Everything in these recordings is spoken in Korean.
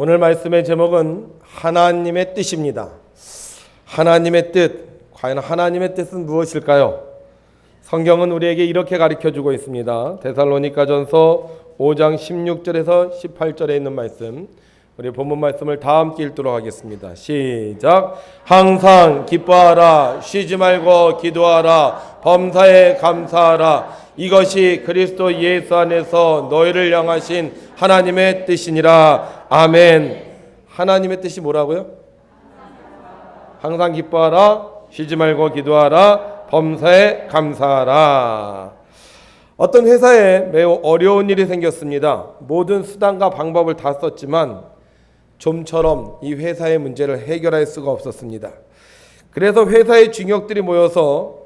오늘 말씀의 제목은 하나님의 뜻입니다. 하나님의 뜻, 과연 하나님의 뜻은 무엇일까요? 성경은 우리에게 이렇게 가르쳐주고 있습니다. 데살로니가전서 5장 16절에서 18절에 있는 말씀, 우리 본문 말씀을 다 함께 읽도록 하겠습니다. 시작. 항상 기뻐하라, 쉬지 말고 기도하라, 범사에 감사하라. 이것이 그리스도 예수 안에서 너희를 향하신 하나님의 뜻이니라. 아멘. 하나님의 뜻이 뭐라고요? 항상 기뻐하라, 쉬지 말고 기도하라, 범사에 감사하라. 어떤 회사에 매우 어려운 일이 생겼습니다. 모든 수단과 방법을 다 썼지만 좀처럼 이 회사의 문제를 해결할 수가 없었습니다. 그래서 회사의 중역들이 모여서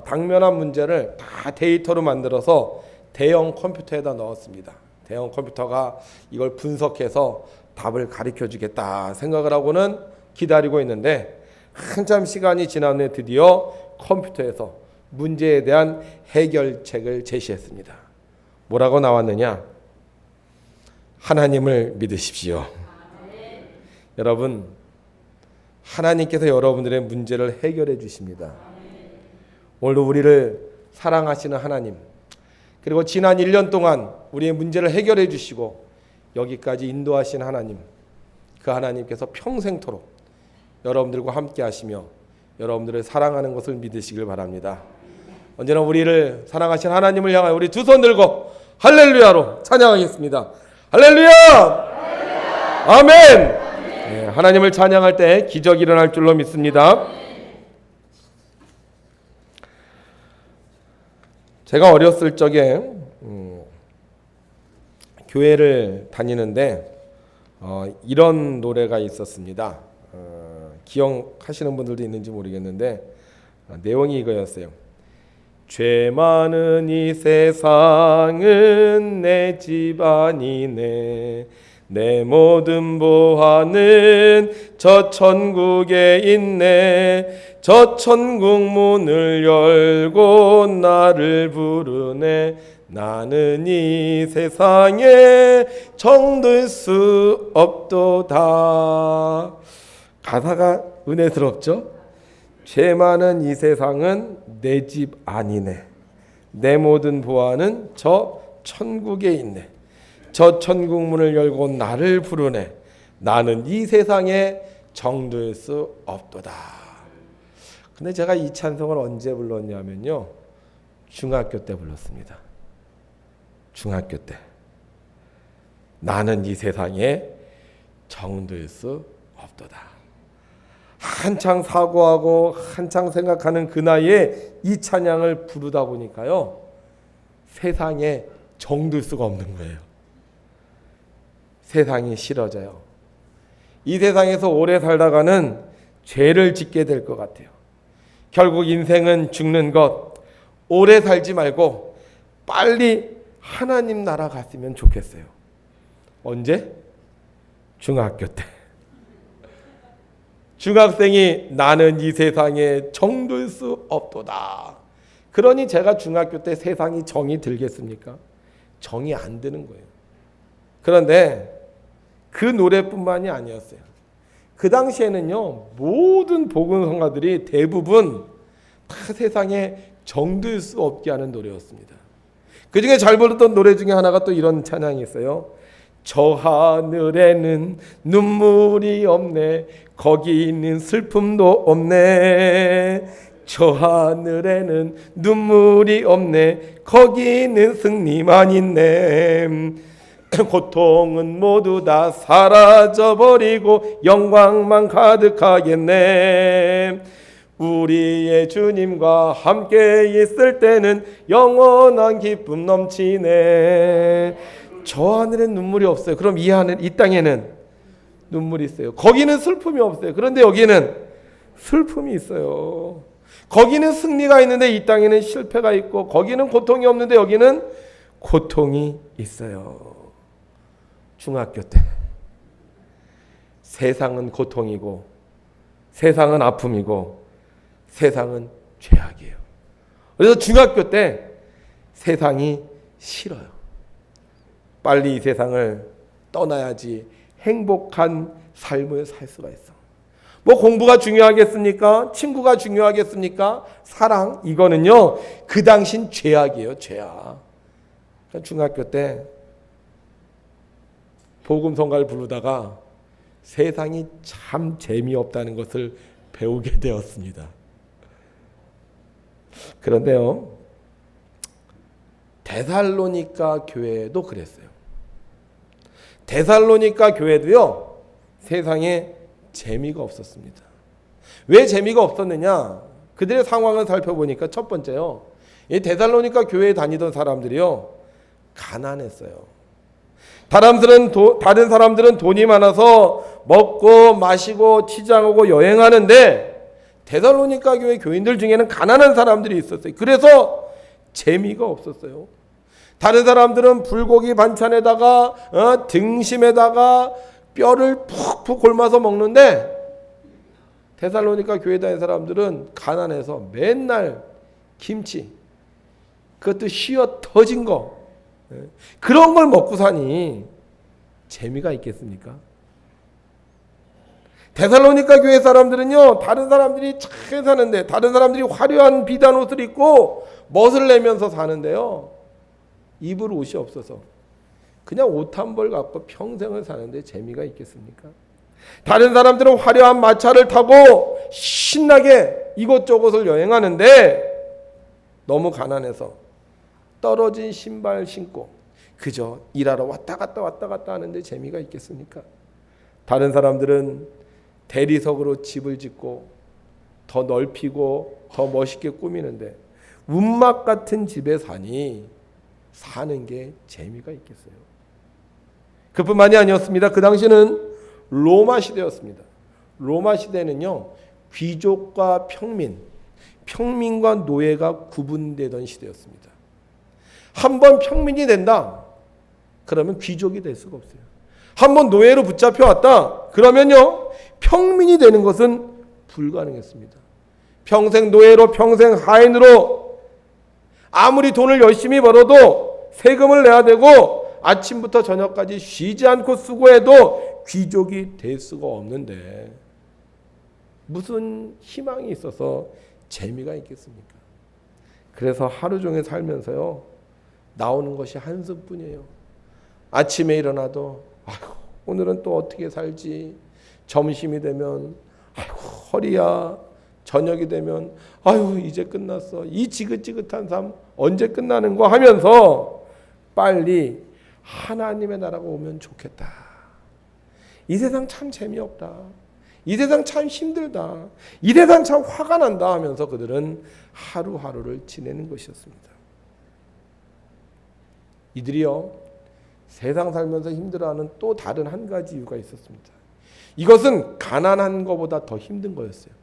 당면한 문제를 다 데이터로 만들어서 대형 컴퓨터에다 넣었습니다. 대형 컴퓨터가 이걸 분석해서 답을 가르쳐 주겠다 생각을 하고는 기다리고 있는데, 한참 시간이 지난 후에 드디어 컴퓨터에서 문제에 대한 해결책을 제시했습니다. 뭐라고 나왔느냐? 하나님을 믿으십시오. 여러분, 하나님께서 여러분들의 문제를 해결해 주십니다. 오늘도 우리를 사랑하시는 하나님, 그리고 지난 1년 동안 우리의 문제를 해결해 주시고 여기까지 인도하신 하나님, 그 하나님께서 평생토록 여러분들과 함께 하시며 여러분들을 사랑하는 것을 믿으시길 바랍니다. 언제나 우리를 사랑하신 하나님을 향하여 우리 두 손 들고 할렐루야로 찬양하겠습니다. 할렐루야! 아멘! 네, 하나님을 찬양할 때 기적이 일어날 줄로 믿습니다. 제가 어렸을 적에 교회를 다니는데 이런 노래가 있었습니다. 기억하시는 분들도 있는지 모르겠는데 내용이 이거였어요. 죄 많은 이 세상은 내 집안이네, 내 모든 보화는 저 천국에 있네, 저 천국 문을 열고 나를 부르네, 나는 이 세상에 정들 수 없도다. 가사가 은혜스럽죠? 죄 많은 이 세상은 내 집 아니네, 내 모든 보화는 저 천국에 있네, 저 천국 문을 열고 나를 부르네, 나는 이 세상에 정들 수 없도다. 근데 제가 이 찬송을 언제 불렀냐면요, 중학교 때 불렀습니다. 중학교 때. 나는 이 세상에 정들 수 없도다. 한창 사고하고 한창 생각하는 그 나이에 이 찬양을 부르다 보니까요, 세상에 정들 수가 없는 거예요. 세상이 싫어져요. 이 세상에서 오래 살다가는 죄를 짓게 될 것 같아요. 결국 인생은 죽는 것. 오래 살지 말고 빨리 하나님 나라 갔으면 좋겠어요. 언제? 중학교 때. 중학생이 나는 이 세상에 정들 수 없도다. 그러니 제가 중학교 때 세상이 정이 들겠습니까? 정이 안 드는 거예요. 그런데 그 노래뿐만이 아니었어요. 그 당시에는요, 모든 복음성가들이 대부분 다 세상에 정들 수 없게 하는 노래였습니다. 그 중에 잘 부르던 노래 중에 하나가 또 이런 찬양이 있어요. 저 하늘에는 눈물이 없네, 거기 있는 슬픔도 없네, 저 하늘에는 눈물이 없네, 거기 있는 승리만 있네, 고통은 모두 다 사라져버리고 영광만 가득하겠네, 우리의 주님과 함께 있을 때는 영원한 기쁨 넘치네. 저 하늘엔 눈물이 없어요. 그럼 이 땅에는 눈물이 있어요. 거기는 슬픔이 없어요. 그런데 여기는 슬픔이 있어요. 거기는 승리가 있는데 이 땅에는 실패가 있고, 거기는 고통이 없는데 여기는 고통이 있어요. 중학교 때 세상은 고통이고, 세상은 아픔이고, 세상은 죄악이에요. 그래서 중학교 때 세상이 싫어요. 빨리 이 세상을 떠나야지, 행복한 삶을 살 수가 있어. 뭐 공부가 중요하겠습니까? 친구가 중요하겠습니까? 사랑, 이거는요 그 당신 죄악이에요. 죄악. 중학교 때 복음성가를 부르다가 세상이 참 재미없다는 것을 배우게 되었습니다. 그런데요 데살로니가 교회도 그랬어요. 데살로니가 교회도요 세상에 재미가 없었습니다. 왜 재미가 없었느냐? 그들의 상황을 살펴보니까 첫 번째요, 이 데살로니가 교회에 다니던 사람들이요 가난했어요. 다른 사람들은 돈이 많아서 먹고 마시고 치장하고 여행하는데 데살로니가 교회 교인들 중에는 가난한 사람들이 있었어요. 그래서 재미가 없었어요. 다른 사람들은 불고기 반찬에다가 등심에다가 뼈를 푹푹 골마서 먹는데 데살로니가 교회 다니는 사람들은 가난해서 맨날 김치, 그것도 휘어 터진 거, 그런 걸 먹고 사니 재미가 있겠습니까? 데살로니가 교회 사람들은요 다른 사람들이 잘 사는데, 다른 사람들이 화려한 비단 옷을 입고 멋을 내면서 사는데요 입을 옷이 없어서 그냥 옷 한 벌 갖고 평생을 사는데 재미가 있겠습니까? 다른 사람들은 화려한 마차를 타고 신나게 이곳저곳을 여행하는데 너무 가난해서 떨어진 신발 신고 그저 일하러 왔다 갔다 하는데 재미가 있겠습니까? 다른 사람들은 대리석으로 집을 짓고 더 넓히고 더 멋있게 꾸미는데 운막 같은 집에 사는 게 재미가 있겠어요? 그뿐만이 아니었습니다. 그 당시는 로마 시대였습니다. 로마 시대는요 귀족과 평민과 노예가 구분되던 시대였습니다. 한번 평민이 된다 그러면 귀족이 될 수가 없어요. 한번 노예로 붙잡혀왔다 그러면요 평민이 되는 것은 불가능했습니다. 평생 노예로 평생 하인으로 아무리 돈을 열심히 벌어도 세금을 내야 되고 아침부터 저녁까지 쉬지 않고 수고해도 귀족이 될 수가 없는데 무슨 희망이 있어서 재미가 있겠습니까? 그래서 하루 종일 살면서요 나오는 것이 한숨뿐이에요. 아침에 일어나도 아이고 오늘은 또 어떻게 살지, 점심이 되면 아이고 허리야, 저녁이 되면 아유 이제 끝났어, 이 지긋지긋한 삶 언제 끝나는 거 하면서 빨리 하나님의 나라가 오면 좋겠다. 이 세상 참 재미없다. 이 세상 참 힘들다. 이 세상 참 화가 난다 하면서 그들은 하루하루를 지내는 것이었습니다. 이들이요 세상 살면서 힘들어하는 또 다른 한 가지 이유가 있었습니다. 이것은 가난한 것보다 더 힘든 거였어요.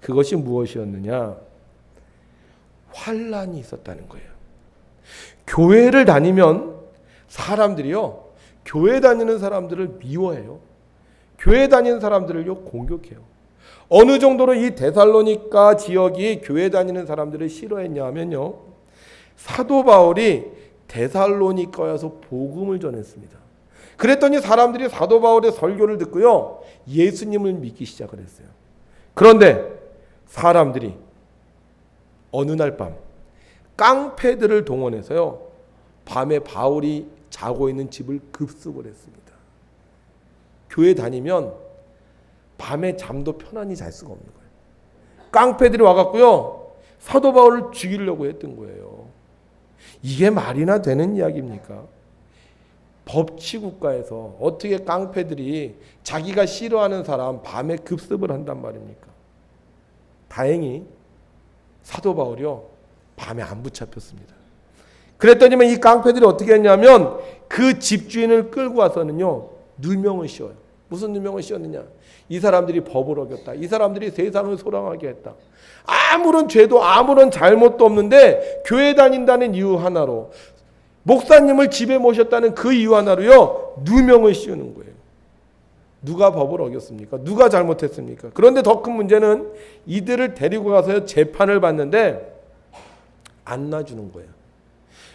그것이 무엇이었느냐? 환난이 있었다는 거예요. 교회를 다니면 사람들이요 교회 다니는 사람들을 미워해요. 교회 다니는 사람들을요 공격해요. 어느 정도로 이 데살로니가 지역이 교회 다니는 사람들을 싫어했냐 하면요 사도 바울이 데살로니가에서 복음을 전했습니다. 그랬더니 사람들이 사도 바울의 설교를 듣고요 예수님을 믿기 시작을 했어요. 그런데 사람들이 어느 날 밤 깡패들을 동원해서요 밤에 바울이 자고 있는 집을 급습을 했습니다. 교회 다니면 밤에 잠도 편안히 잘 수가 없는 거예요. 깡패들이 와갖고요 사도 바울을 죽이려고 했던 거예요. 이게 말이나 되는 이야기입니까? 법치국가에서 어떻게 깡패들이 자기가 싫어하는 사람 밤에 급습을 한단 말입니까? 다행히 사도 바울이요 밤에 안 붙잡혔습니다. 그랬더니만 이 깡패들이 어떻게 했냐면 그 집주인을 끌고 와서는요 누명을 씌워요. 무슨 누명을 씌웠느냐? 이 사람들이 법을 어겼다. 이 사람들이 세상을 소랑하게 했다. 아무런 죄도 아무런 잘못도 없는데 교회 다닌다는 이유 하나로, 목사님을 집에 모셨다는 그 이유 하나로요 누명을 씌우는 거예요. 누가 법을 어겼습니까? 누가 잘못했습니까? 그런데 더 큰 문제는 이들을 데리고 가서 재판을 받는데 안 놔주는 거예요.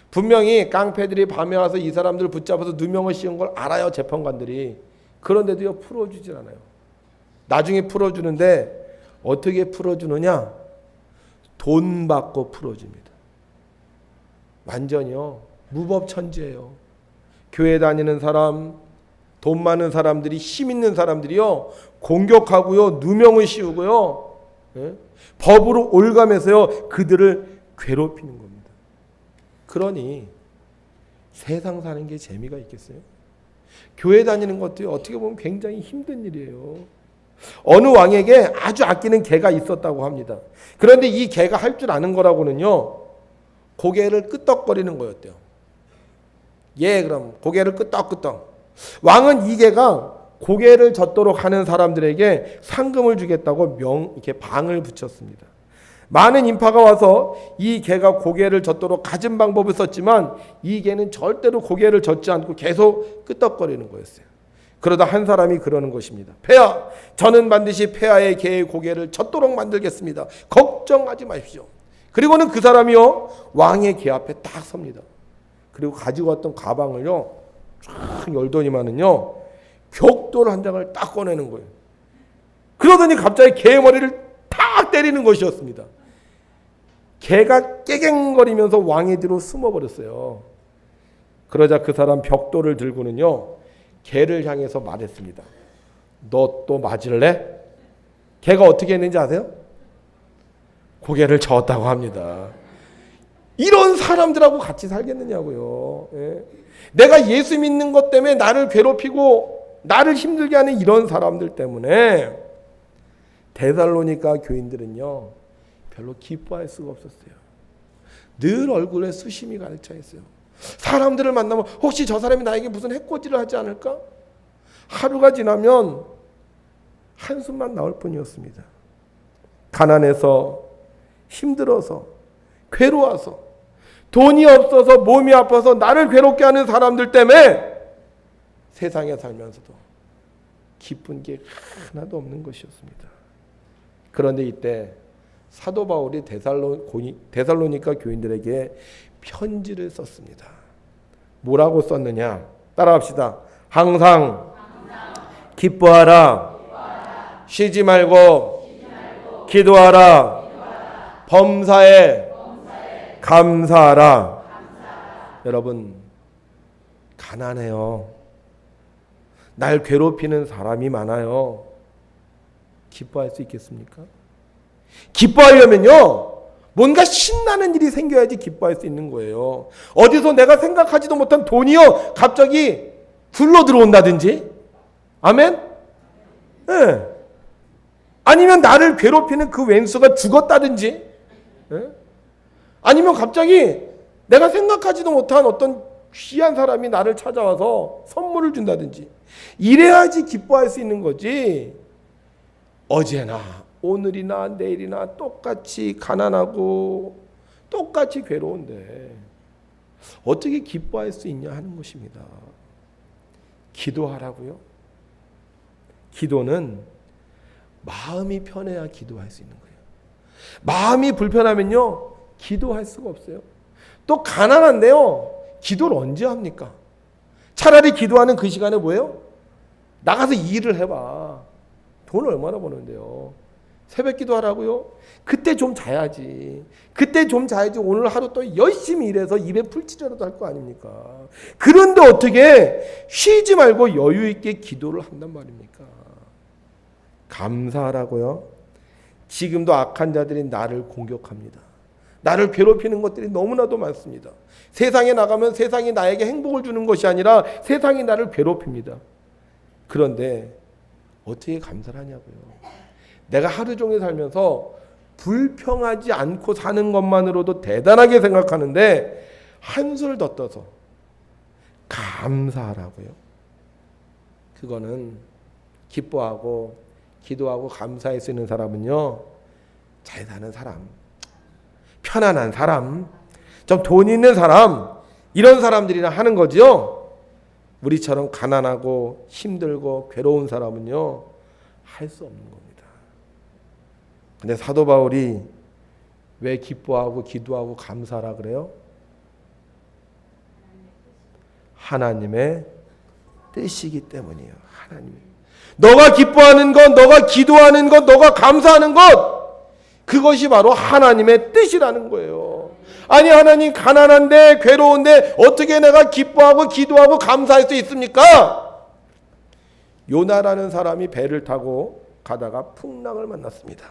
분명히 깡패들이 밤에 와서 이 사람들을 붙잡아서 누명을 씌운 걸 알아요, 재판관들이. 그런데도요 풀어주질 않아요. 나중에 풀어주는데 어떻게 풀어주느냐? 돈 받고 풀어줍니다. 완전히요 무법천지예요. 교회 다니는 사람, 돈 많은 사람들이, 힘 있는 사람들이요 공격하고요 누명을 씌우고요, 예? 법으로 올가면서요 그들을 괴롭히는 겁니다. 그러니 세상 사는 게 재미가 있겠어요? 교회 다니는 것도 어떻게 보면 굉장히 힘든 일이에요. 어느 왕에게 아주 아끼는 개가 있었다고 합니다. 그런데 이 개가 할 줄 아는 거라고는요 고개를 끄덕거리는 거였대요. 예, 그럼 고개를 끄덕끄덕. 왕은 이 개가 고개를 젓도록 하는 사람들에게 상금을 주겠다고 이렇게 방을 붙였습니다. 많은 인파가 와서 이 개가 고개를 젓도록 갖은 방법을 썼지만 이 개는 절대로 고개를 젓지 않고 계속 끄덕거리는 거였어요. 그러다 한 사람이 그러는 것입니다. 폐하, 저는 반드시 폐하의 개의 고개를 젓도록 만들겠습니다. 걱정하지 마십시오. 그리고는 그 사람이요 왕의 개 앞에 딱 섭니다. 그리고 가지고 왔던 가방을요 쫙 열더니만은요 벽돌 한 장을 딱 꺼내는 거예요. 그러더니 갑자기 개의 머리를 탁 때리는 것이었습니다. 개가 깨갱거리면서 왕의 뒤로 숨어버렸어요. 그러자 그 사람 벽돌을 들고는요 개를 향해서 말했습니다. 너 또 맞을래? 개가 어떻게 했는지 아세요? 고개를 저었다고 합니다. 이런 사람들하고 같이 살겠느냐고요. 예? 내가 예수 믿는 것 때문에 나를 괴롭히고 나를 힘들게 하는 이런 사람들 때문에 데살로니가 교인들은요 별로 기뻐할 수가 없었어요. 늘 얼굴에 수심이 가득 차 있어요. 사람들을 만나면 혹시 저 사람이 나에게 무슨 해코지를 하지 않을까? 하루가 지나면 한숨만 나올 뿐이었습니다. 가난해서, 힘들어서, 괴로워서, 돈이 없어서, 몸이 아파서 나를 괴롭게 하는 사람들 때문에 세상에 살면서도 기쁜 게 하나도 없는 것이었습니다. 그런데 이때 사도 바울이 데살로니가 교인들에게 편지를 썼습니다. 뭐라고 썼느냐? 따라합시다. 항상 기뻐하라. 쉬지 말고 기도하라. 범사에 감사하라. 여러분 가난해요. 날 괴롭히는 사람이 많아요. 기뻐할 수 있겠습니까? 기뻐하려면요 뭔가 신나는 일이 생겨야지 기뻐할 수 있는 거예요. 어디서 내가 생각하지도 못한 돈이요 갑자기 굴러 들어온다든지, 아멘? 네. 아니면 나를 괴롭히는 그 왼수가 죽었다든지, 네? 아니면 갑자기 내가 생각하지도 못한 어떤 귀한 사람이 나를 찾아와서 선물을 준다든지, 이래야지 기뻐할 수 있는 거지. 어제나 오늘이나 내일이나 똑같이 가난하고 똑같이 괴로운데 어떻게 기뻐할 수 있냐 하는 것입니다. 기도하라고요? 기도는 마음이 편해야 기도할 수 있는 거예요. 마음이 불편하면요 기도할 수가 없어요. 또 가난한데요 기도를 언제 합니까? 차라리 기도하는 그 시간에 뭐예요? 나가서 일을 해봐. 돈을 얼마나 버는데요. 새벽 기도하라고요? 그때 좀 자야지. 그때 좀 자야지. 오늘 하루 또 열심히 일해서 입에 풀칠이라도 할 거 아닙니까? 그런데 어떻게 쉬지 말고 여유 있게 기도를 한단 말입니까? 감사하라고요? 지금도 악한 자들이 나를 공격합니다. 나를 괴롭히는 것들이 너무나도 많습니다. 세상에 나가면 세상이 나에게 행복을 주는 것이 아니라 세상이 나를 괴롭힙니다. 그런데 어떻게 감사를 하냐고요? 내가 하루 종일 살면서 불평하지 않고 사는 것만으로도 대단하게 생각하는데 한술 더 떠서 감사하라고요? 그거는 기뻐하고 기도하고 감사할 수 있는 사람은요 잘 사는 사람, 편안한 사람, 좀 돈 있는 사람, 이런 사람들이나 하는 거죠. 우리처럼 가난하고 힘들고 괴로운 사람은요 할 수 없는 겁니다. 근데 사도 바울이 왜 기뻐하고 기도하고 감사하라 그래요? 하나님의 뜻이기 때문이에요. 하나님. 너가 기뻐하는 것, 너가 기도하는 것, 너가 감사하는 것, 그것이 바로 하나님의 뜻이라는 거예요. 아니 하나님 가난한데 괴로운데 어떻게 내가 기뻐하고 기도하고 감사할 수 있습니까? 요나라는 사람이 배를 타고 가다가 풍랑을 만났습니다.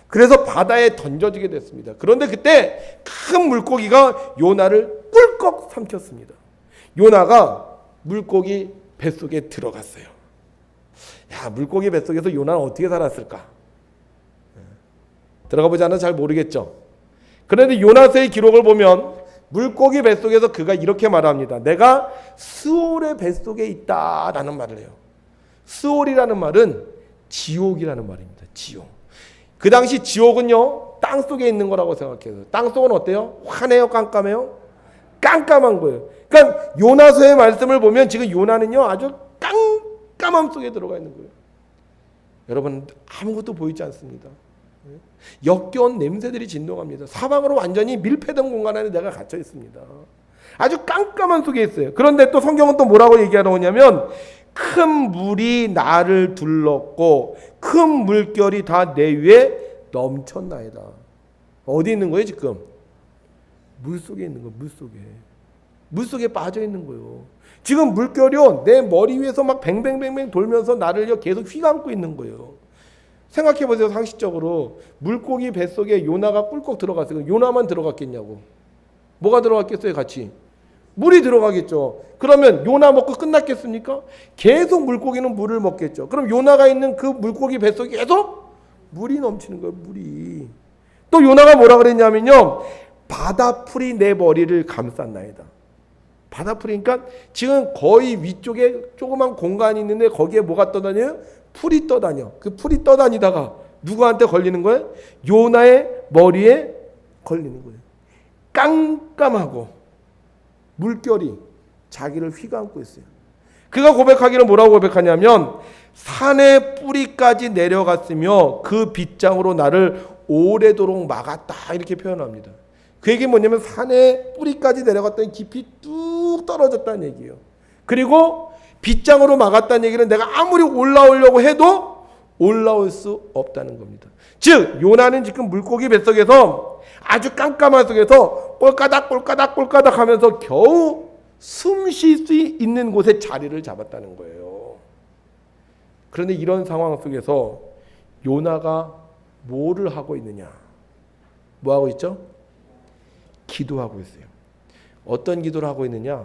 그래서 바다에 던져지게 됐습니다. 그런데 그때 큰 물고기가 요나를 꿀꺽 삼켰습니다. 요나가 물고기 뱃속에 들어갔어요. 야, 물고기 뱃속에서 요나는 어떻게 살았을까? 들어가 보지 않아서 잘 모르겠죠. 그런데 요나서의 기록을 보면 물고기 뱃속에서 그가 이렇게 말합니다. 내가 스올의 뱃속에 있다라는 말을 해요. 스올이라는 말은 지옥이라는 말입니다. 지옥. 그 당시 지옥은요, 땅속에 있는 거라고 생각해요. 땅속은 어때요? 환해요? 깜깜해요? 깜깜한 거예요. 그러니까 요나서의 말씀을 보면 지금 요나는요, 아주 깜깜함 속에 들어가 있는 거예요. 여러분, 아무것도 보이지 않습니다. 역겨운 냄새들이 진동합니다. 사방으로 완전히 밀폐된 공간 안에 내가 갇혀 있습니다. 아주 깜깜한 속에 있어요. 그런데 또 성경은 또 뭐라고 얘기하냐면 큰 물이 나를 둘렀고 큰 물결이 다 내 위에 넘쳤나이다. 어디 있는 거예요 지금? 물속에 있는 거예요. 물속에 빠져 있는 거예요. 지금 물결이요 내 머리 위에서 막 뱅뱅뱅뱅 돌면서 나를 계속 휘감고 있는 거예요. 생각해 보세요. 상식적으로 물고기 뱃속에 요나가 꿀꺽 들어갔어요. 요나만 들어갔겠냐고. 뭐가 들어갔겠어요 같이? 물이 들어가겠죠. 그러면 요나 먹고 끝났겠습니까? 계속 물고기는 물을 먹겠죠. 그럼 요나가 있는 그 물고기 뱃속에 계속 물이 넘치는 거예요. 물이. 또 요나가 뭐라 그랬냐면요. 바다풀이 내 머리를 감쌌나이다. 바다풀이니까 지금 거의 위쪽에 조그만 공간이 있는데 거기에 뭐가 떠다녀요? 풀이 떠다녀. 그 풀이 떠다니다가 누구한테 걸리는 거예요? 요나의 머리에 걸리는 거예요. 깜깜하고 물결이 자기를 휘감고 있어요. 그가 고백하기를 뭐라고 고백하냐면 산의 뿌리까지 내려갔으며 그 빗장으로 나를 오래도록 막았다 이렇게 표현합니다. 그 얘기는 뭐냐면 산의 뿌리까지 내려갔더니 깊이 뚝 떨어졌다는 얘기예요. 그리고 빗장으로 막았다는 얘기는 내가 아무리 올라오려고 해도 올라올 수 없다는 겁니다. 즉 요나는 지금 물고기 뱃속에서 아주 깜깜한 속에서 꼴까닥 하면서 겨우 숨 쉴 수 있는 곳에 자리를 잡았다는 거예요. 그런데 이런 상황 속에서 요나가 뭐를 하고 있느냐? 뭐 하고 있죠? 기도하고 있어요. 어떤 기도를 하고 있느냐?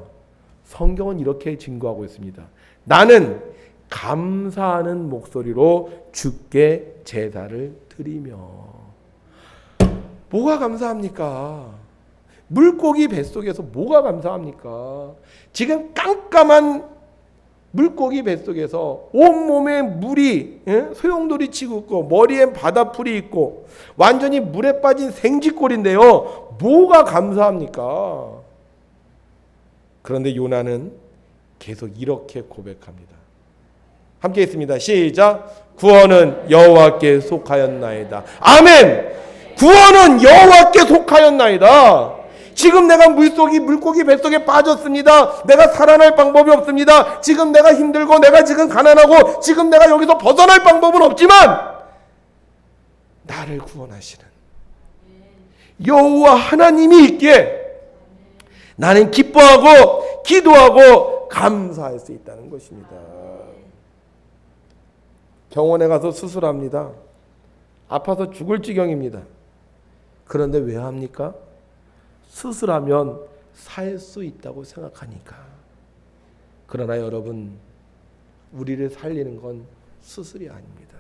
성경은 이렇게 증거하고 있습니다. 나는 감사하는 목소리로 주께 제사를 드리며. 뭐가 감사합니까? 물고기 뱃속에서 뭐가 감사합니까? 지금 깜깜한 물고기 뱃속에서 온몸에 물이 소용돌이 치고 있고 머리엔 바다풀이 있고 완전히 물에 빠진 생쥐꼴인데요. 뭐가 감사합니까? 그런데 요나는 계속 이렇게 고백합니다. 함께 있습니다. 시작. 구원은 여호와께 속하였나이다. 아멘. 구원은 여호와께 속하였나이다. 지금 내가 물고기 뱃속에 빠졌습니다. 내가 살아날 방법이 없습니다. 지금 내가 힘들고 내가 지금 가난하고 지금 내가 여기서 벗어날 방법은 없지만 나를 구원하시는 여호와 하나님이 있기에 나는 기뻐하고 기도하고 감사할 수 있다는 것입니다. 병원에 가서 수술합니다. 아파서 죽을 지경입니다. 그런데 왜 합니까? 수술하면 살 수 있다고 생각하니까. 그러나 여러분, 우리를 살리는 건 수술이 아닙니다.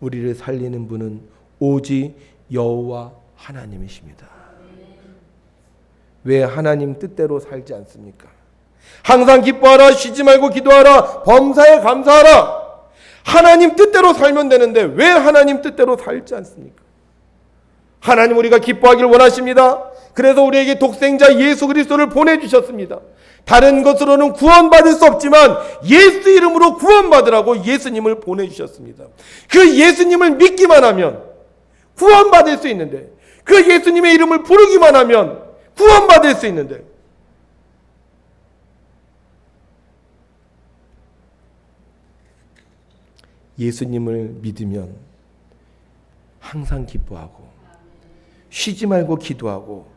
우리를 살리는 분은 오직 여호와 하나님이십니다. 왜 하나님 뜻대로 살지 않습니까? 항상 기뻐하라, 쉬지 말고 기도하라, 범사에 감사하라. 하나님 뜻대로 살면 되는데 왜 하나님 뜻대로 살지 않습니까? 하나님 우리가 기뻐하기를 원하십니다. 그래서 우리에게 독생자 예수 그리스도를 보내주셨습니다. 다른 것으로는 구원받을 수 없지만 예수 이름으로 구원받으라고 예수님을 보내주셨습니다. 그 예수님을 믿기만 하면 구원받을 수 있는데, 그 예수님의 이름을 부르기만 하면 구원받을 수 있는데, 예수님을 믿으면 항상 기뻐하고 쉬지 말고 기도하고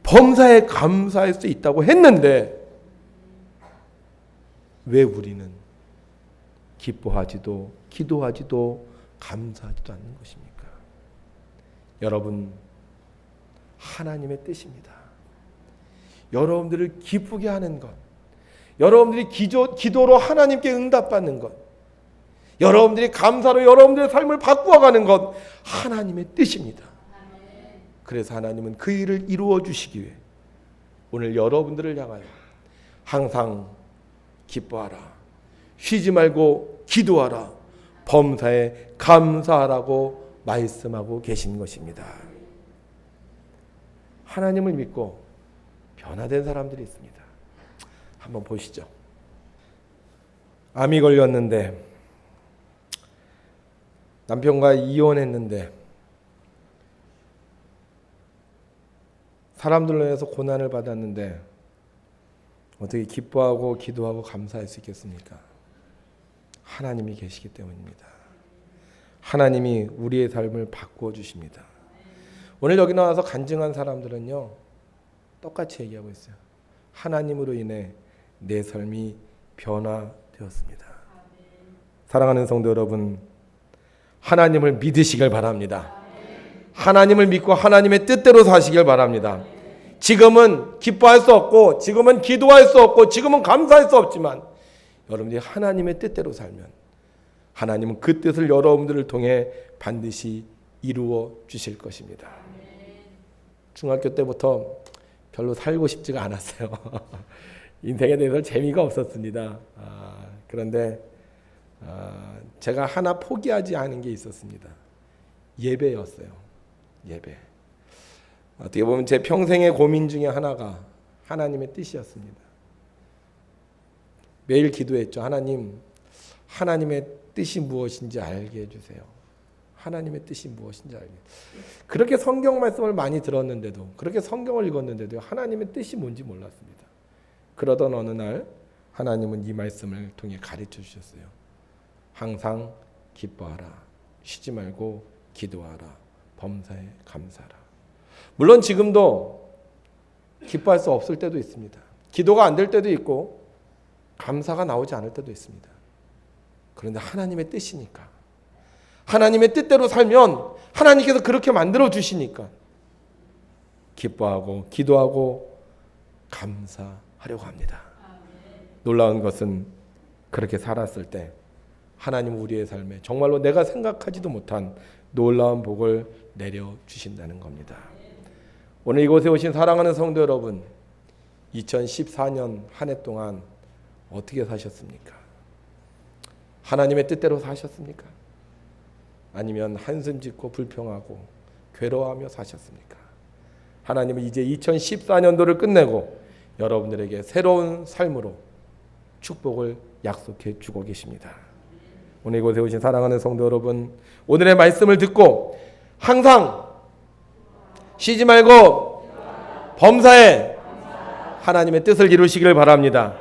범사에 감사할 수 있다고 했는데 왜 우리는 기뻐하지도 기도하지도 감사하지도 않는 것입니까? 여러분, 하나님의 뜻입니다. 여러분들을 기쁘게 하는 것, 여러분들이 기도로 하나님께 응답받는 것, 여러분들이 감사로 여러분들의 삶을 바꾸어가는 것, 하나님의 뜻입니다. 그래서 하나님은 그 일을 이루어 주시기 위해 오늘 여러분들을 향하여 항상 기뻐하라, 쉬지 말고 기도하라, 범사에 감사하라고 말씀하고 계신 것입니다. 하나님을 믿고 변화된 사람들이 있습니다. 한번 보시죠. 암이 걸렸는데, 남편과 이혼했는데, 사람들로 인해서 고난을 받았는데 어떻게 기뻐하고 기도하고 감사할 수 있겠습니까? 하나님이 계시기 때문입니다. 하나님이 우리의 삶을 바꾸어 주십니다. 오늘 여기 나와서 간증한 사람들은요, 똑같이 얘기하고 있어요. 하나님으로 인해 내 삶이 변화되었습니다. 사랑하는 성도 여러분, 하나님을 믿으시길 바랍니다. 하나님을 믿고 하나님의 뜻대로 사시길 바랍니다. 지금은 기뻐할 수 없고, 지금은 기도할 수 없고, 지금은 감사할 수 없지만 여러분들이 하나님의 뜻대로 살면 하나님은 그 뜻을 여러분들을 통해 반드시 이루어 주실 것입니다. 중학교 때부터 별로 살고 싶지가 않았어요. 인생에 대해서 재미가 없었습니다. 그런데 제가 하나 포기하지 않은 게 있었습니다. 예배였어요. 예배. 어떻게 보면 제 평생의 고민 중에 하나가 하나님의 뜻이었습니다. 매일 기도했죠. 하나님, 하나님의 뜻이 무엇인지 알게 해주세요. 하나님의 뜻이 무엇인지 알게. 그렇게 성경 말씀을 많이 들었는데도, 그렇게 성경을 읽었는데도 하나님의 뜻이 뭔지 몰랐습니다. 그러던 어느 날 하나님은 이 말씀을 통해 가르쳐 주셨어요. 항상 기뻐하라, 쉬지 말고 기도하라, 범사에 감사하라. 물론 지금도 기뻐할 수 없을 때도 있습니다. 기도가 안 될 때도 있고 감사가 나오지 않을 때도 있습니다. 그런데 하나님의 뜻이니까, 하나님의 뜻대로 살면 하나님께서 그렇게 만들어 주시니까 기뻐하고 기도하고 감사하려고 합니다. 놀라운 것은 그렇게 살았을 때 하나님 우리의 삶에 정말로 내가 생각하지도 못한 놀라운 복을 내려주신다는 겁니다. 오늘 이곳에 오신 사랑하는 성도 여러분, 2014년 한 해 동안 어떻게 사셨습니까? 하나님의 뜻대로 사셨습니까? 아니면 한숨 짓고 불평하고 괴로워하며 사셨습니까? 하나님은 이제 2014년도를 끝내고 여러분들에게 새로운 삶으로 축복을 약속해 주고 계십니다. 오늘 이곳에 오신 사랑하는 성도 여러분, 오늘의 말씀을 듣고 항상 쉬지 말고 범사에 하나님의 뜻을 이루시길 바랍니다.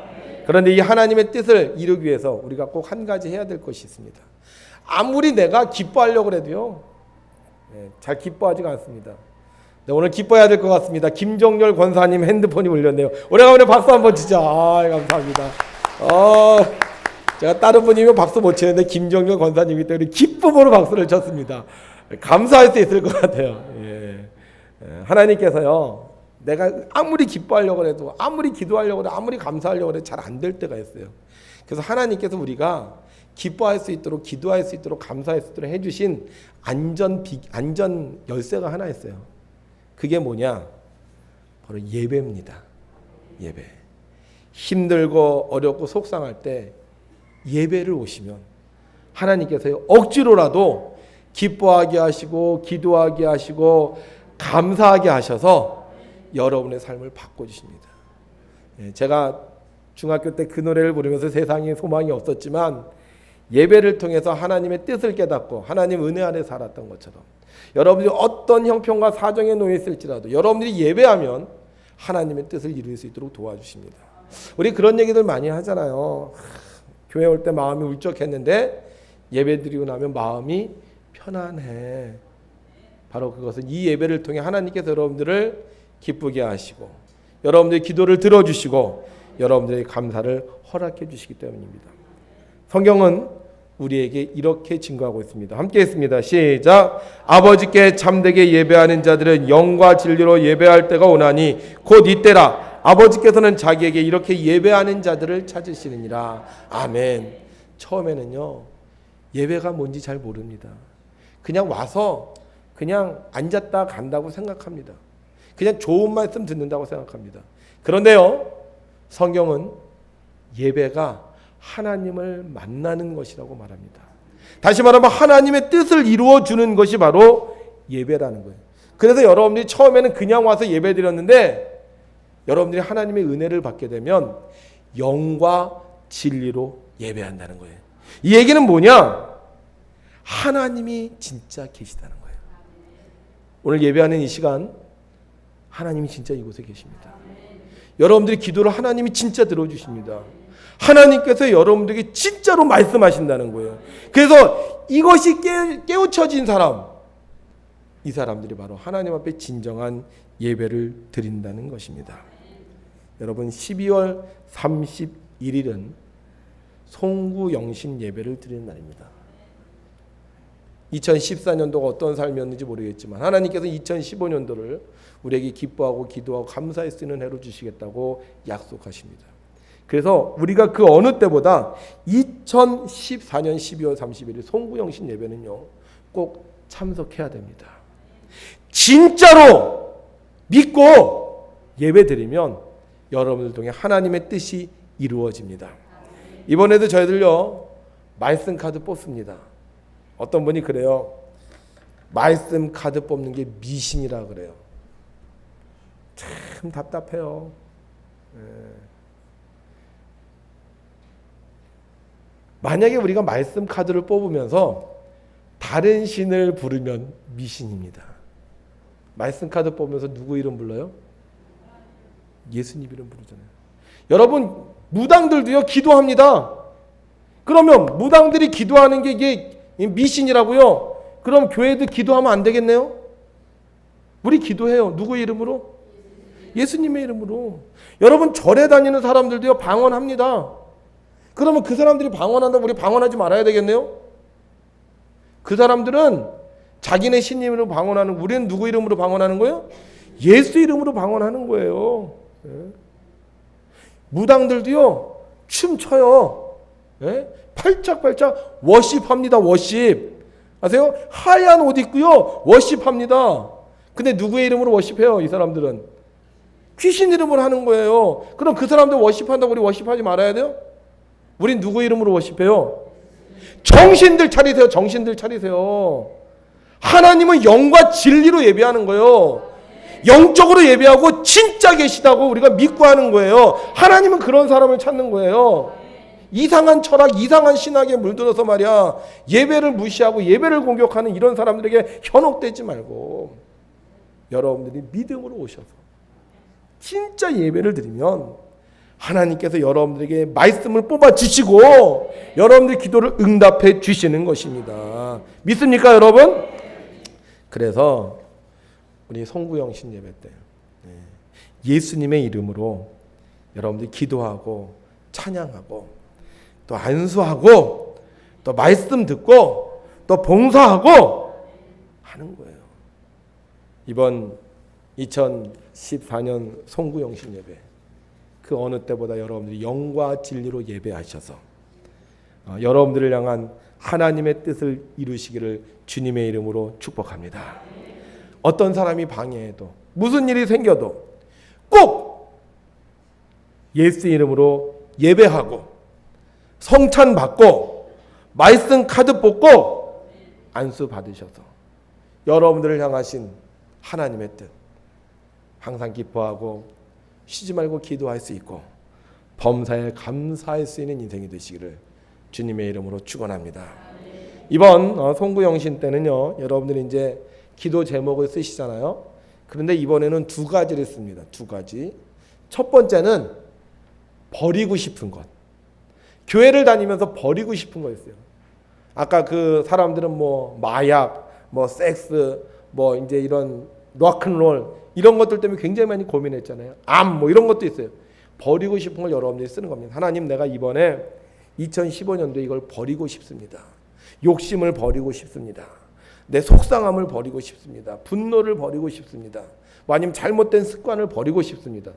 그런데 이 하나님의 뜻을 이루기 위해서 우리가 꼭 한 가지 해야 될 것이 있습니다. 아무리 내가 기뻐하려고 해도요, 잘 기뻐하지가 않습니다. 네, 오늘 기뻐해야 될 것 같습니다. 김정렬 권사님 핸드폰이 울렸네요. 오래간만에 박수 한번 치자. 감사합니다. 제가 다른 분이면 박수 못 치는데 김정렬 권사님이기 때문에 기쁨으로 박수를 쳤습니다. 감사할 수 있을 것 같아요. 하나님께서요, 내가 아무리 기뻐하려고 해도, 아무리 기도하려고 해도, 아무리 감사하려고 해도 잘 안 될 때가 있어요. 그래서 하나님께서 우리가 기뻐할 수 있도록, 기도할 수 있도록, 감사할 수 있도록 해주신 안전 열쇠가 하나 있어요. 그게 뭐냐? 바로 예배입니다. 예배. 힘들고 어렵고 속상할 때 예배를 오시면 하나님께서 억지로라도 기뻐하게 하시고 기도하게 하시고 감사하게 하셔서 여러분의 삶을 바꿔주십니다. 제가 중학교 때 그 노래를 부르면서 세상에 소망이 없었지만 예배를 통해서 하나님의 뜻을 깨닫고 하나님 은혜 안에 살았던 것처럼 여러분들이 어떤 형편과 사정에 놓여 있을지라도 여러분들이 예배하면 하나님의 뜻을 이룰 수 있도록 도와주십니다. 우리 그런 얘기들 많이 하잖아요. 교회 올 때 마음이 울적했는데 예배드리고 나면 마음이 편안해. 바로 그것은 이 예배를 통해 하나님께서 여러분들을 기쁘게 하시고 여러분들의 기도를 들어주시고 여러분들의 감사를 허락해 주시기 때문입니다. 성경은 우리에게 이렇게 증거하고 있습니다. 함께 했습니다. 시작. 아버지께 참되게 예배하는 자들은 영과 진리로 예배할 때가 오나니 곧 이때라. 아버지께서는 자기에게 이렇게 예배하는 자들을 찾으시느니라. 아멘. 처음에는요, 예배가 뭔지 잘 모릅니다. 그냥 와서 그냥 앉았다 간다고 생각합니다. 그냥 좋은 말씀 듣는다고 생각합니다. 그런데요, 성경은 예배가 하나님을 만나는 것이라고 말합니다. 다시 말하면 하나님의 뜻을 이루어 주는 것이 바로 예배라는 거예요. 그래서 여러분들이 처음에는 그냥 와서 예배 드렸는데 여러분들이 하나님의 은혜를 받게 되면 영과 진리로 예배한다는 거예요. 이 얘기는 뭐냐? 하나님이 진짜 계시다는 거예요. 오늘 예배하는 이 시간 하나님이 진짜 이곳에 계십니다. 여러분들의 기도를 하나님이 진짜 들어주십니다. 하나님께서 여러분들에게 진짜로 말씀하신다는 거예요. 그래서 이것이 깨우쳐진 사람, 이 사람들이 바로 하나님 앞에 진정한 예배를 드린다는 것입니다. 여러분 12월 31일은 송구영신 예배를 드리는 날입니다. 2014년도가 어떤 삶이었는지 모르겠지만 하나님께서 2015년도를 우리에게 기뻐하고 기도하고 감사할 수 있는 해로 주시겠다고 약속하십니다. 그래서 우리가 그 어느 때보다 2014년 12월 31일 송구영신 예배는요, 꼭 참석해야 됩니다. 진짜로 믿고 예배드리면 여러분들 통해 하나님의 뜻이 이루어집니다. 이번에도 저희들요, 말씀 카드 뽑습니다. 어떤 분이 그래요. 말씀 카드 뽑는 게 미신이라 그래요. 참 답답해요. 만약에 우리가 말씀 카드를 뽑으면서 다른 신을 부르면 미신입니다. 말씀 카드 뽑으면서 누구 이름 불러요? 예수님 이름 부르잖아요. 여러분 무당들도요 기도합니다. 그러면 무당들이 기도하는 게 이게 미신이라고요? 그럼 교회도 기도하면 안 되겠네요? 우리 기도해요. 누구 이름으로? 예수님의 이름으로. 여러분 절에 다니는 사람들도요 방언합니다. 그러면 그 사람들이 방언한다고 우리 방언하지 말아야 되겠네요? 그 사람들은 자기네 신님으로 방언하는, 우리는 누구 이름으로 방언하는 거예요? 예수 이름으로 방언하는 거예요. 무당들도요 춤춰요. 팔짝팔짝 워십합니다. 워십. 아세요? 하얀 옷 입고요 워십합니다. 근데 누구의 이름으로 워십해요? 이 사람들은 귀신 이름으로 하는 거예요. 그럼 그 사람들 워십한다고 우리 워십하지 말아야 돼요? 우린 누구 이름으로 워십해요? 정신들 차리세요. 정신들 차리세요. 하나님은 영과 진리로 예배하는 거예요. 영적으로 예배하고 진짜 계시다고 우리가 믿고 하는 거예요. 하나님은 그런 사람을 찾는 거예요. 이상한 철학, 이상한 신학에 물들어서 말이야 예배를 무시하고 예배를 공격하는 이런 사람들에게 현혹되지 말고 여러분들이 믿음으로 오셔서 진짜 예배를 드리면 하나님께서 여러분들에게 말씀을 뽑아 주시고 여러분들의 기도를 응답해 주시는 것입니다. 믿습니까 여러분? 그래서 우리 송구영신 예배 때 예수님의 이름으로 여러분들이 기도하고 찬양하고 또 안수하고 또 말씀 듣고 또 봉사하고 하는 거예요. 이번 2014년 송구영신 예배 그 어느 때보다 여러분들이 영과 진리로 예배하셔서 여러분들을 향한 하나님의 뜻을 이루시기를 주님의 이름으로 축복합니다. 어떤 사람이 방해해도 무슨 일이 생겨도 꼭 예수 이름으로 예배하고 성찬 받고 말씀 카드 뽑고 안수 받으셔서 여러분들을 향하신 하나님의 뜻 항상 기뻐하고 쉬지 말고 기도할 수 있고 범사에 감사할 수 있는 인생이 되시기를 주님의 이름으로 축원합니다. 이번 송구영신 때는요 여러분들이 이제 기도 제목을 쓰시잖아요. 그런데 이번에는 두 가지를 씁니다. 두 가지. 첫 번째는 버리고 싶은 것. 교회를 다니면서 버리고 싶은 거였어요. 아까 그 사람들은 뭐 마약, 뭐 섹스, 뭐 이제 이런 락앤롤 이런 것들 때문에 굉장히 많이 고민했잖아요. 암 뭐 이런 것도 있어요. 버리고 싶은 걸 여러분들이 쓰는 겁니다. 하나님, 내가 이번에 2015년도에 이걸 버리고 싶습니다. 욕심을 버리고 싶습니다. 내 속상함을 버리고 싶습니다. 분노를 버리고 싶습니다. 뭐 아니면 잘못된 습관을 버리고 싶습니다.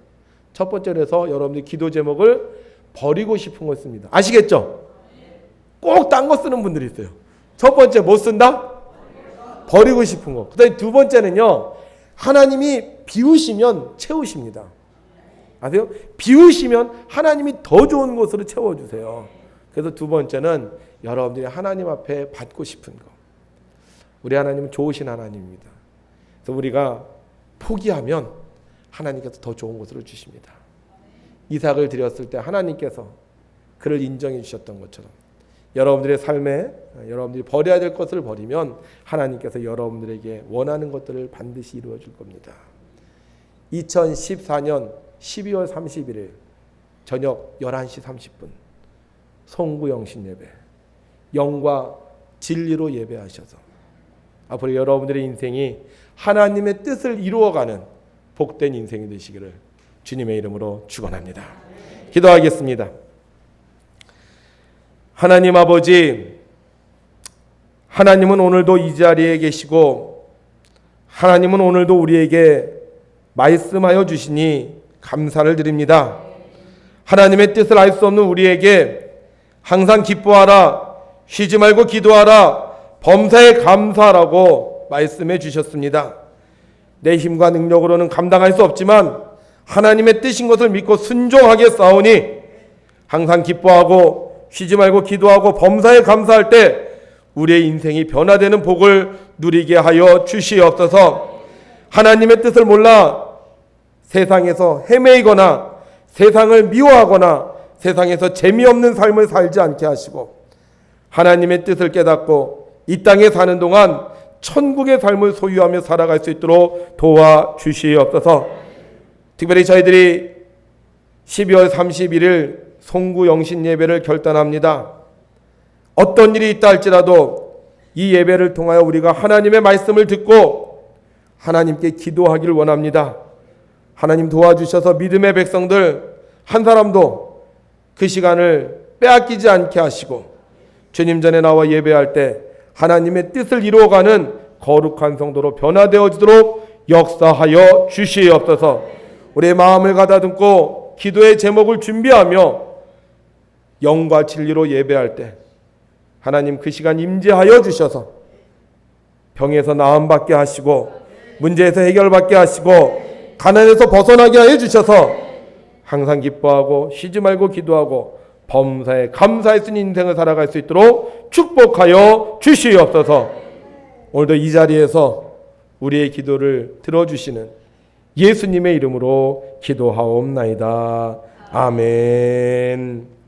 첫 번째로 해서 여러분들이 기도 제목을 버리고 싶은 걸 씁니다. 아시겠죠? 꼭 딴 거 쓰는 분들이 있어요. 첫 번째 뭐 쓴다? 버리고 싶은 거. 그다음에 두 번째는요, 하나님이 비우시면 채우십니다. 아세요? 비우시면 하나님이 더 좋은 곳으로 채워주세요. 그래서 두 번째는 여러분들이 하나님 앞에 받고 싶은 거. 우리 하나님은 좋으신 하나님입니다. 그래서 우리가 포기하면 하나님께서 더 좋은 곳으로 주십니다. 이삭을 드렸을 때 하나님께서 그를 인정해 주셨던 것처럼 여러분들의 삶에 여러분들이 버려야 될 것을 버리면 하나님께서 여러분들에게 원하는 것들을 반드시 이루어 줄 겁니다. 2014년 12월 31일 저녁 11시 30분 송구 영신 예배, 영과 진리로 예배하셔서 앞으로 여러분들의 인생이 하나님의 뜻을 이루어가는 복된 인생이 되시기를 주님의 이름으로 축원합니다. 기도하겠습니다. 하나님 아버지, 하나님은 오늘도 이 자리에 계시고 하나님은 오늘도 우리에게 말씀하여 주시니 감사를 드립니다. 하나님의 뜻을 알 수 없는 우리에게 항상 기뻐하라, 쉬지 말고 기도하라, 범사에 감사하라고 말씀해 주셨습니다. 내 힘과 능력으로는 감당할 수 없지만 하나님의 뜻인 것을 믿고 순종하게 싸우니 항상 기뻐하고 쉬지 말고 기도하고 범사에 감사할 때 우리의 인생이 변화되는 복을 누리게 하여 주시옵소서. 하나님의 뜻을 몰라 세상에서 헤매이거나 세상을 미워하거나 세상에서 재미없는 삶을 살지 않게 하시고 하나님의 뜻을 깨닫고 이 땅에 사는 동안 천국의 삶을 소유하며 살아갈 수 있도록 도와주시옵소서. 특별히 저희들이 12월 31일 송구 영신 예배를 결단합니다. 어떤 일이 있다 할지라도 이 예배를 통하여 우리가 하나님의 말씀을 듣고 하나님께 기도하기를 원합니다. 하나님 도와주셔서 믿음의 백성들 한 사람도 그 시간을 빼앗기지 않게 하시고 주님 전에 나와 예배할 때 하나님의 뜻을 이루어가는 거룩한 성도로 변화되어지도록 역사하여 주시옵소서. 우리의 마음을 가다듬고 기도의 제목을 준비하며 영과 진리로 예배할 때 하나님 그 시간 임재하여 주셔서 병에서 나음받게 하시고 문제에서 해결받게 하시고 가난에서 벗어나게 하여 주셔서 항상 기뻐하고 쉬지 말고 기도하고 범사에 감사할 수 있는 인생을 살아갈 수 있도록 축복하여 주시옵소서. 오늘도 이 자리에서 우리의 기도를 들어주시는 예수님의 이름으로 기도하옵나이다. 아멘.